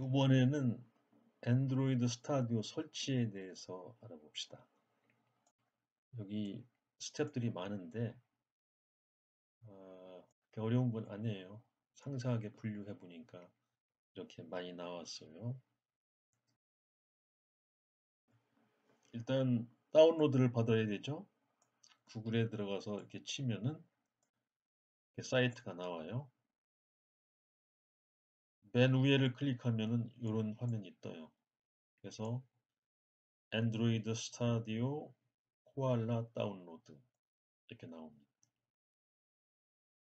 이번에는 안드로이드 스타디오 설치에 대해서 알아봅시다. 여기 스텝들이 많은데 그렇게 어려운 건 아니에요. 상세하게 분류해 보니까 이렇게 많이 나왔어요. 일단 다운로드를 받아야 되죠. 구글에 들어가서 이렇게 치면은 이렇게 사이트가 나와요. 맨 위에를 클릭하면은 이런 화면이 떠요. 그래서 안드로이드 스타디오 코알라 다운로드 이렇게 나옵니다.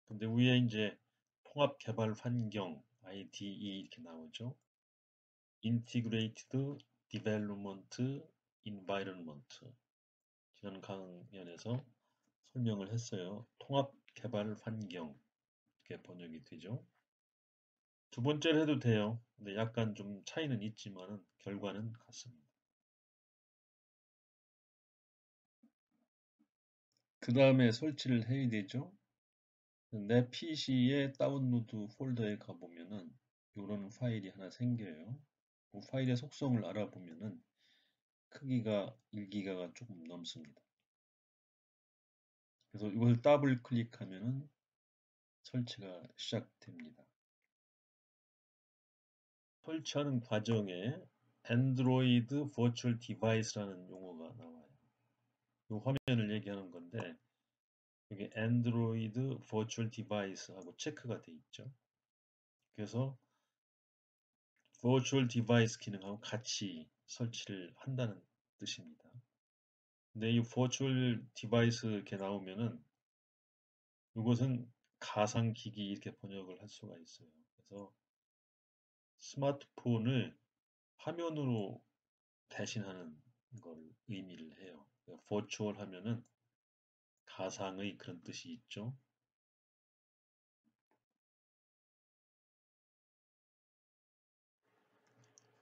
근데 위에 이제 통합 개발 환경 IDE 이렇게 나오죠. Integrated Development Environment. 지난 강연에서 설명을 했어요. 통합 개발 환경 이렇게 번역이 되죠. 두 번째를 해도 돼요. 근데 약간 좀 차이는 있지만 결과는 같습니다. 그 다음에 설치를 해야 되죠. 내 PC의 다운로드 폴더에 가보면은 이런 파일이 하나 생겨요. 그 파일의 속성을 알아보면은 크기가 1기가가 조금 넘습니다. 그래서 이걸 더블 클릭하면은 설치가 시작됩니다. 설치하는 과정에 Android Virtual Device라는 용어가 나와요. 이 화면을 얘기하는 건데 여기 Android Virtual Device하고 체크가 돼 있죠. 그래서 Virtual Device 기능하고 같이 설치를 한다는 뜻입니다. 근데 이 Virtual Device 이렇게 나오면은 이것은 가상기기 이렇게 번역을 할 수가 있어요. 그래서 스마트폰을 화면으로 대신하는 걸 의미를 해요. 버추얼 하면은 가상의 그런 뜻이 있죠.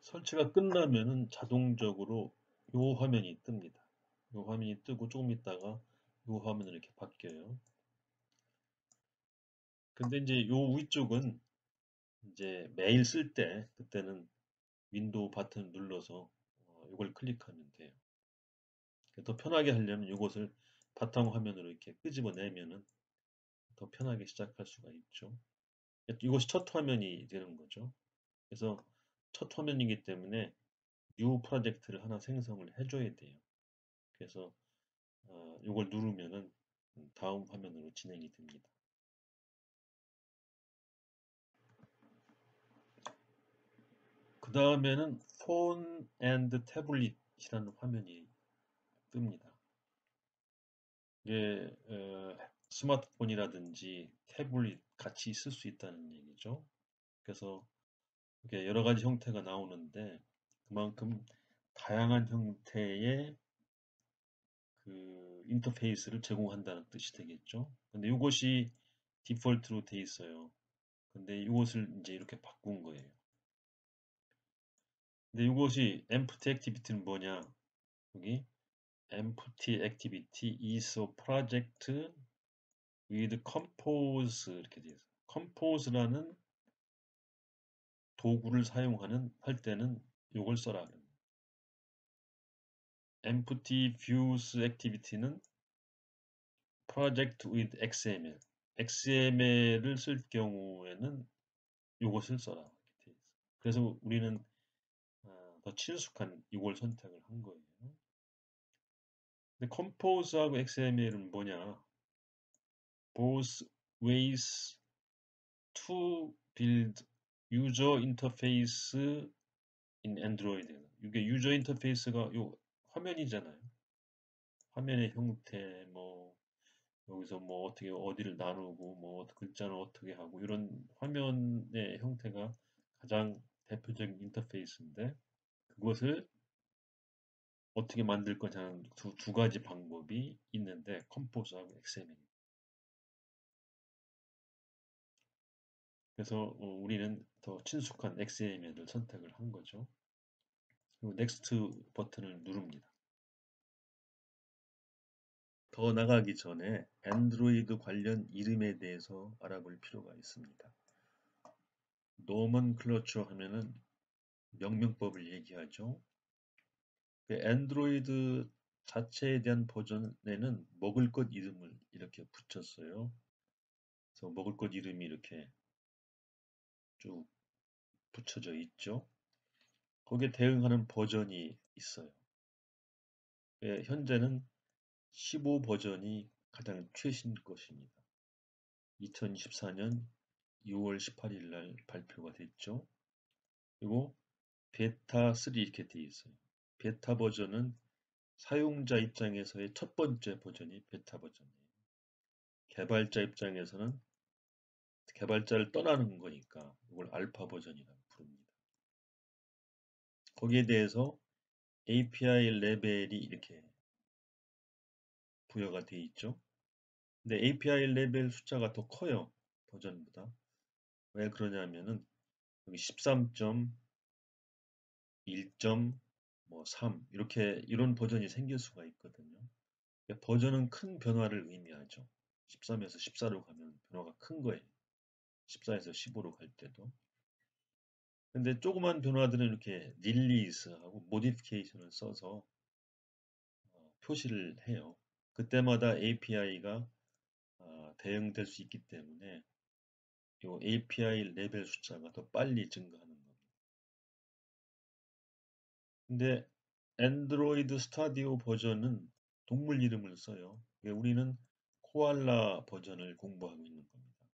설치가 끝나면은 자동적으로 요 화면이 뜹니다. 요 화면이 뜨고 조금 있다가 요 화면으로 이렇게 바뀌어요. 근데 이제 요 위쪽은 이제 매일 쓸 때 그때는 윈도우 버튼 눌러서 이걸 클릭하면 돼요. 더 편하게 하려면 이것을 바탕 화면으로 이렇게 끄집어내면은 더 편하게 시작할 수가 있죠. 이것이 첫 화면이 되는 거죠. 그래서 첫 화면이기 때문에 new 프로젝트를 하나 생성을 해줘야 돼요. 그래서 이걸 누르면은 다음 화면으로 진행이 됩니다. 그 다음에는 폰 앤드 태블릿이라는 화면이 뜹니다. 이게 스마트폰이라든지 태블릿 같이 쓸 수 있다는 얘기죠. 그래서 이렇게 여러 가지 형태가 나오는데 그만큼 다양한 형태의 그 인터페이스를 제공한다는 뜻이 되겠죠. 근데 이것이 디폴트로 돼 있어요. 근데 이것을 이제 이렇게 바꾼 거예요. 근데 이것이 empty activity는 뭐냐? 여기 empty activity is a project with compose 이렇게 돼 있어요. compose라는 도구를 사용하는 할 때는 이걸 써라. empty views activity는 project with XML. XML을 쓸 경우에는 이것을 써라. 그래서 우리는 더 친숙한 이걸 선택을 한 거예요. 근데 컴포즈하고 XML은 뭐냐? Both ways to build user interface in Android. 이게 유저 인터페이스가 요 화면이잖아요. 화면의 형태, 뭐 여기서 뭐 어떻게 어디를 나누고 뭐 글자는 어떻게 하고 이런 화면의 형태가 가장 대표적인 인터페이스인데 그것을 어떻게 만들 거냐는 두 가지 방법이 있는데 컴포즈하고 XML. 그래서 우리는 더 친숙한 XML을 선택을 한 거죠. 그리고 넥스트 버튼을 누릅니다. 더 나가기 전에 안드로이드 관련 이름에 대해서 알아볼 필요가 있습니다. 노먼클러처 하면은 명명법을 얘기하죠. 그 안드로이드 자체에 대한 버전에는 먹을 것 이름을 이렇게 붙였어요. 그래서 먹을 것 이름이 이렇게 쭉 붙여져 있죠. 거기에 대응하는 버전이 있어요. 예, 현재는 15 버전이 가장 최신 것입니다. 2024년 6월 18일 날 발표가 됐죠. 그리고 베타 3 이렇게 되어 있어요. 베타 버전은 사용자 입장에서의 첫 번째 버전이 베타 버전이에요. 개발자 입장에서는 개발자를 떠나는 거니까 이걸 알파 버전이라고 부릅니다. 거기에 대해서 API 레벨이 이렇게 부여가 되어 있죠. 근데 API 레벨 숫자가 더 커요. 버전보다. 왜 그러냐면은 여기 13.1.3 이렇게 이런 버전이 생길 수가 있거든요. 버전은 큰 변화를 의미하죠. 13에서 14로 가면 변화가 큰 거예요. 14에서 15로 갈 때도. 근데 조그만 변화들은 이렇게 릴리스하고 모디피케이션을 써서 표시를 해요. 그때마다 API가 대응될 수 있기 때문에 이 API 레벨 숫자가 더 빨리 증가하는 겁니다. 근데 안드로이드 스타디오 버전은 동물 이름을 써요. 우리는 코알라 버전을 공부하고 있는 겁니다.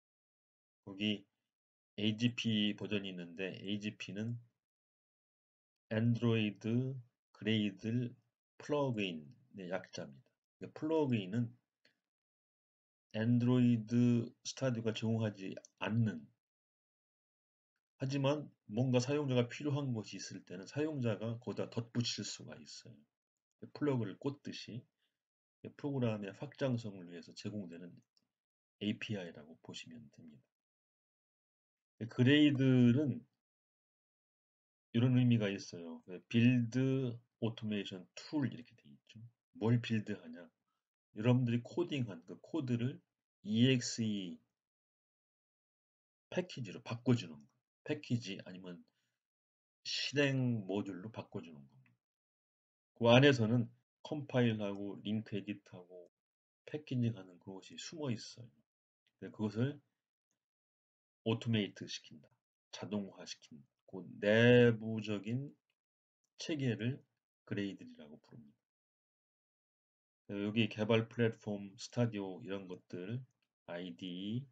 거기 AGP 버전이 있는데 AGP는 안드로이드 그레이들 플러그인의 약자입니다. 플러그인은 안드로이드 스타디오가 제공하지 않는 하지만 뭔가 사용자가 필요한 것이 있을 때는 사용자가 거기다 덧붙일 수가 있어요. 플러그를 꽂듯이 프로그램의 확장성을 위해서 제공되는 API라고 보시면 됩니다. 그레이들은 이런 의미가 있어요. 빌드 오토메이션 툴 이렇게 돼 있죠. 뭘 빌드하냐? 여러분들이 코딩한 그 코드를 EXE 패키지로 바꿔주는 거. 패키지 아니면 실행 모듈로 바꿔주는 겁니다. 그 안에서는 컴파일하고 링크 에디트하고 패키징하는 그것이 숨어 있어요. 그것을 오토메이트 시킨다. 자동화 시킨다. 그 내부적인 체계를 그레이들이라고 부릅니다. 여기 개발 플랫폼, 스타디오 이런 것들, IDE,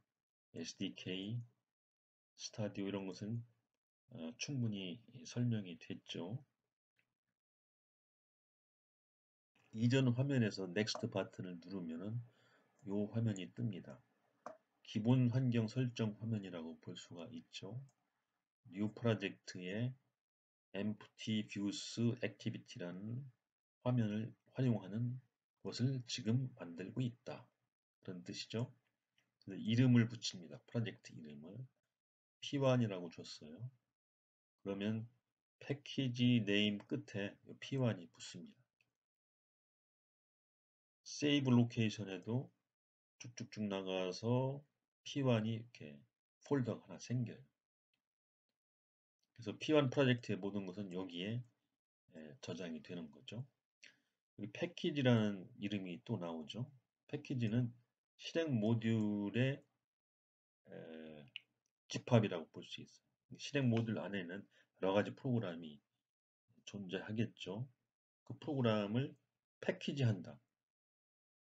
SDK, 스타디오 이런 것은 충분히 설명이 됐죠. 이전 화면에서 넥스트 버튼을 누르면은 이 화면이 뜹니다. 기본 환경 설정 화면이라고 볼 수가 있죠. 뉴 프로젝트의 empty views activity라는 화면을 활용하는 것을 지금 만들고 있다. 그런 뜻이죠. 이름을 붙입니다. 프로젝트 이름을 P1이라고 줬어요. 그러면 패키지 네임 끝에 P1이 붙습니다. 세이브 로케이션에도 쭉쭉쭉 나가서 P1이 이렇게 폴더가 하나 생겨요. 그래서 P1 프로젝트의 모든 것은 여기에 저장이 되는 거죠. 여기 패키지라는 이름이 또 나오죠. 패키지는 실행 모듈의 집합이라고 볼 수 있어요. 실행 모듈 안에는 여러 가지 프로그램이 존재하겠죠. 그 프로그램을 패키지한다,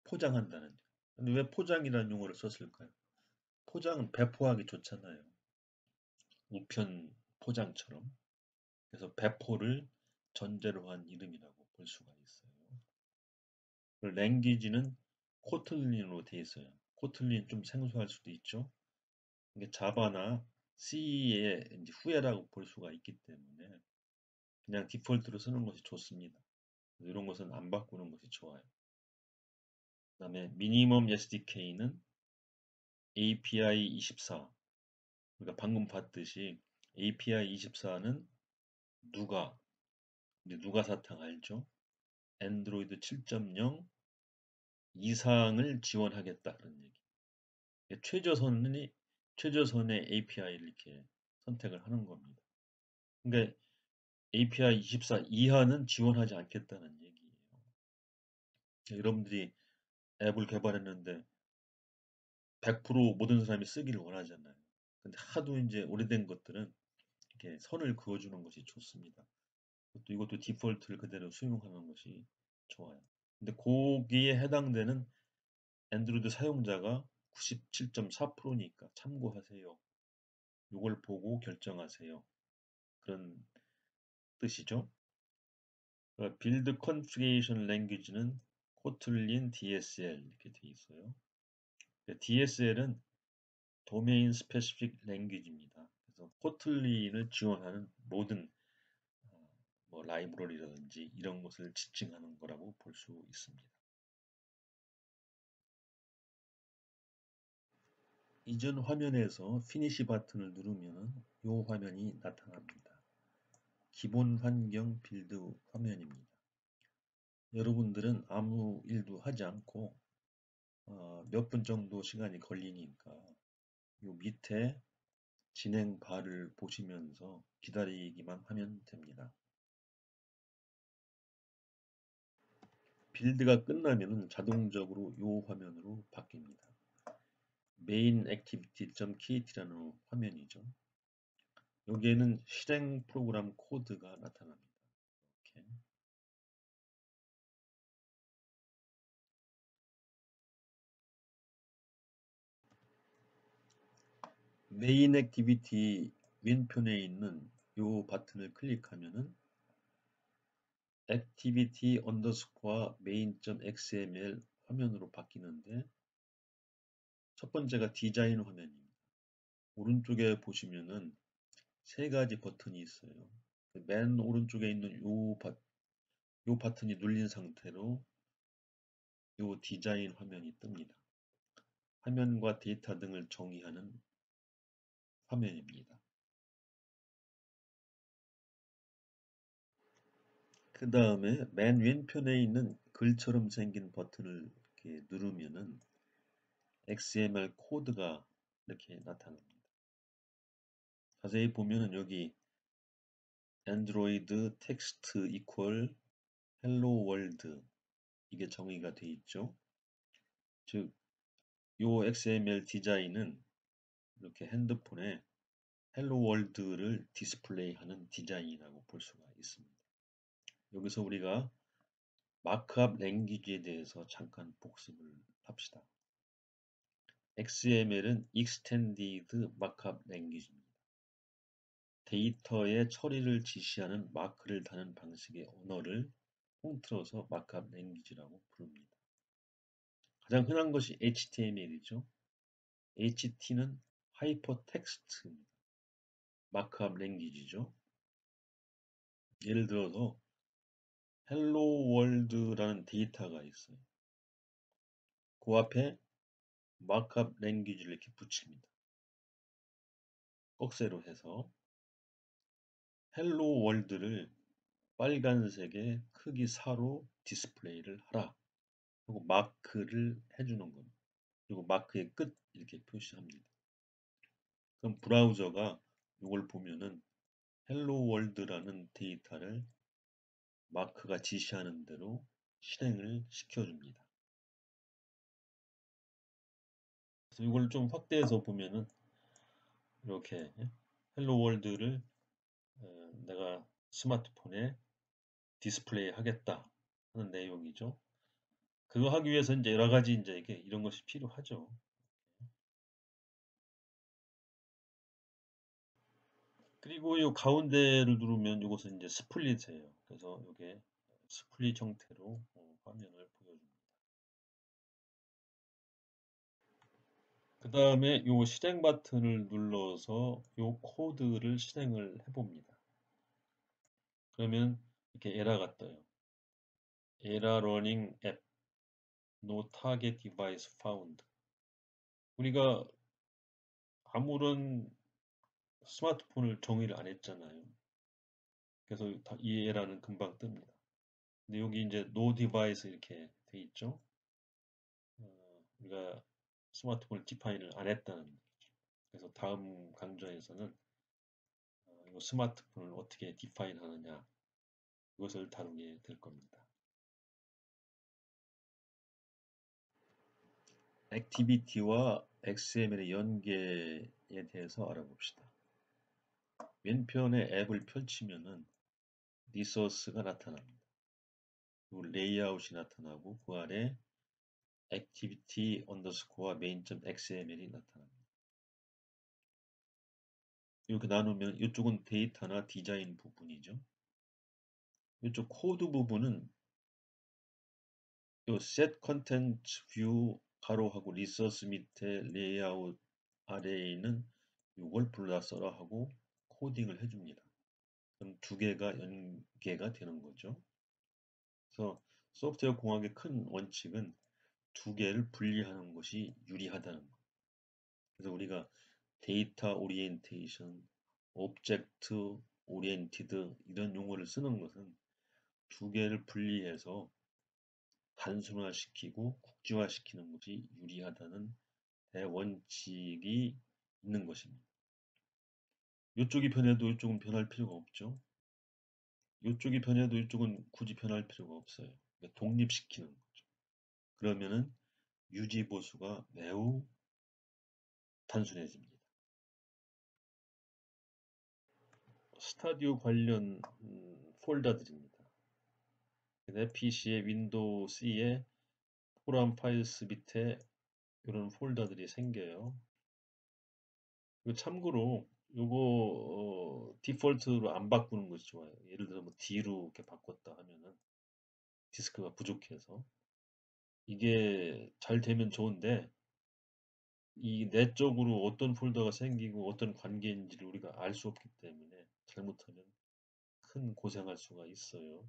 포장한다는. 근데 왜 포장이라는 용어를 썼을까요? 포장은 배포하기 좋잖아요. 우편 포장처럼. 그래서 배포를 전제로 한 이름이라고 볼 수가 있어요. 랭귀지는 코틀린으로 되어 있어요. 코틀린 좀 생소할 수도 있죠. 이게 자바나 C의 후예라고 볼 수가 있기 때문에 그냥 디폴트로 쓰는 것이 좋습니다. 이런 것은 안 바꾸는 것이 좋아요. 그 다음에 미니멈 SDK는 API 24. 우리가 방금 봤듯이 API 24는 누가 사탕 알죠? 안드로이드 7.0 이상을 지원하겠다 그런 얘기. 최저선의 API를 이렇게 선택을 하는 겁니다. 그러니까 API 24 이하는 지원하지 않겠다는 얘기예요. 여러분들이 앱을 개발했는데 100% 모든 사람이 쓰기를 원하잖아요. 근데 하도 이제 오래된 것들은 이렇게 선을 그어주는 것이 좋습니다. 이것도 디폴트를 그대로 수용하는 것이 좋아요. 근데 거기에 해당되는 안드로이드 사용자가 97.4%니까 참고하세요. 이걸 보고 결정하세요. 그런 뜻이죠. 빌드 컨피그레이션 랭귀지는 코틀린 DSL 이렇게 돼 있어요. DSL은 도메인 스페시픽 랭귀지입니다. 그래서 코틀린을 지원하는 모든 뭐 라이브러리라든지 이런 것을 지칭하는 거라고 볼 수 있습니다. 이전 화면에서 피니시 버튼을 누르면 이 화면이 나타납니다. 기본 환경 빌드 화면입니다. 여러분들은 아무 일도 하지 않고 몇 분 정도 시간이 걸리니까 이 밑에 진행 바를 보시면서 기다리기만 하면 됩니다. 빌드가 끝나면 자동적으로 이 화면으로 바뀝니다. mainActivity.kit라는 화면이죠. 여기에는 실행 프로그램 코드가 나타납니다. 이렇게. mainActivity 왼편에 있는 이 버튼을 클릭하면은 activity underscore main.xml 화면으로 바뀌는데 첫 번째가 디자인 화면입니다. 오른쪽에 보시면은 세 가지 버튼이 있어요. 맨 오른쪽에 있는 요 버튼이 눌린 상태로 요 디자인 화면이 뜹니다. 화면과 데이터 등을 정의하는 화면입니다. 그 다음에 맨 왼편에 있는 글처럼 생긴 버튼을 이렇게 누르면은 XML 코드가 이렇게 나타납니다. 자세히 보면은 여기 Android text equal hello world 이게 정의가 되어 있죠. 즉, 요 XML 디자인은 이렇게 핸드폰에 헬로 월드를 디스플레이하는 디자인이라고 볼 수가 있습니다. 여기서 우리가 마크업 랭귀지에 대해서 잠깐 복습을 합시다. XML은 Extended Markup Language입니다. 데이터의 처리를 지시하는 마크를 다는 방식의 언어를 통틀어서 마크업 랭귀지라고 부릅니다. 가장 흔한 것이 HTML이죠. HT는 하이퍼텍스트입니다. 마크업 랭귀지죠. 예를 들어서 헬로 월드라는 데이터가 있어요. 그 앞에 마크업 랭귀지를 이렇게 붙입니다. 꺽쇠로 해서 헬로 월드를 빨간색의 크기 4로 디스플레이를 하라. 그리고 마크를 해주는 겁니다. 그리고 마크의 끝 이렇게 표시합니다. 그럼 브라우저가 이걸 보면은 헬로 월드라는 데이터를 마크가 지시하는 대로 실행을 시켜줍니다. 그래서 이걸 좀 확대해서 보면은 이렇게 헬로 월드를 내가 스마트폰에 디스플레이 하겠다 하는 내용이죠. 그거 하기 위해서 이제 여러 가지 이제 이런 것이 필요하죠. 그리고 이 가운데를 누르면 이것은 이제 스플릿이에요. 그래서 이게 스플릿 형태로 화면을 보여줍니다. 그 다음에 이 실행 버튼을 눌러서 이 코드를 실행을 해봅니다. 그러면 이렇게 에러가 떠요. 에러 러닝 앱 no target device found. 우리가 아무런 스마트폰을 정의를 안 했잖아요. 그래서 이 에러는 금방 뜹니다. 근데 여기 이제 no device 이렇게 돼 있죠. 우리가 스마트폰을 디파인을 안 했다는 거죠. 그래서 다음 강좌에서는 그리고 스마트폰을 어떻게 디파인 하느냐, 이것을 다루게 될 겁니다. 액티비티와 XML의 연계에 대해서 알아봅시다. 왼편에 앱을 펼치면은 리소스가 나타납니다. 그리고 레이아웃이 나타나고 그 아래 activity underscore main.xml이 나타납니다. 이렇게 나누면 이쪽은 데이터나 디자인 부분이죠. 이쪽 코드 부분은 이 set content view 가로하고 리소스 밑에 레이아웃 아래에 있는 이걸 불러다 써라 하고 코딩을 해줍니다. 그럼 두 개가 연계가 되는 거죠. 그래서 소프트웨어 공학의 큰 원칙은 두 개를 분리하는 것이 유리하다는 것. 그래서 우리가 데이터 오리엔테이션, 오브젝트 오리엔티드 이런 용어를 쓰는 것은 두 개를 분리해서 단순화시키고 국제화시키는 것이 유리하다는 대원칙이 있는 것입니다. 이쪽이 변해도 이쪽은 변할 필요가 없죠. 이쪽이 변해도 이쪽은 굳이 변할 필요가 없어요. 그러니까 독립시키는 거죠. 그러면은 유지보수가 매우 단순해집니다. 스타디오 관련 폴더들입니다. 내 PC의 윈도우 C에 프로그램 파일스 밑에 이런 폴더들이 생겨요. 그리고 참고로 이거 디폴트로 안 바꾸는 것이 좋아요. 예를 들어 뭐 D로 이렇게 바꿨다 하면은 디스크가 부족해서 이게 잘 되면 좋은데 이 내적으로 어떤 폴더가 생기고 어떤 관계인지를 우리가 알 수 없기 때문에 잘못하면 큰 고생할 수가 있어요.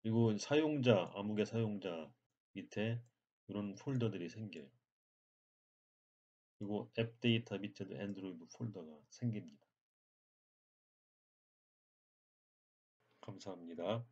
그리고 사용자, 암흑의 사용자 밑에 이런 폴더들이 생겨요. 그리고 앱 데이터 밑에도 안드로이드 폴더가 생깁니다. 감사합니다.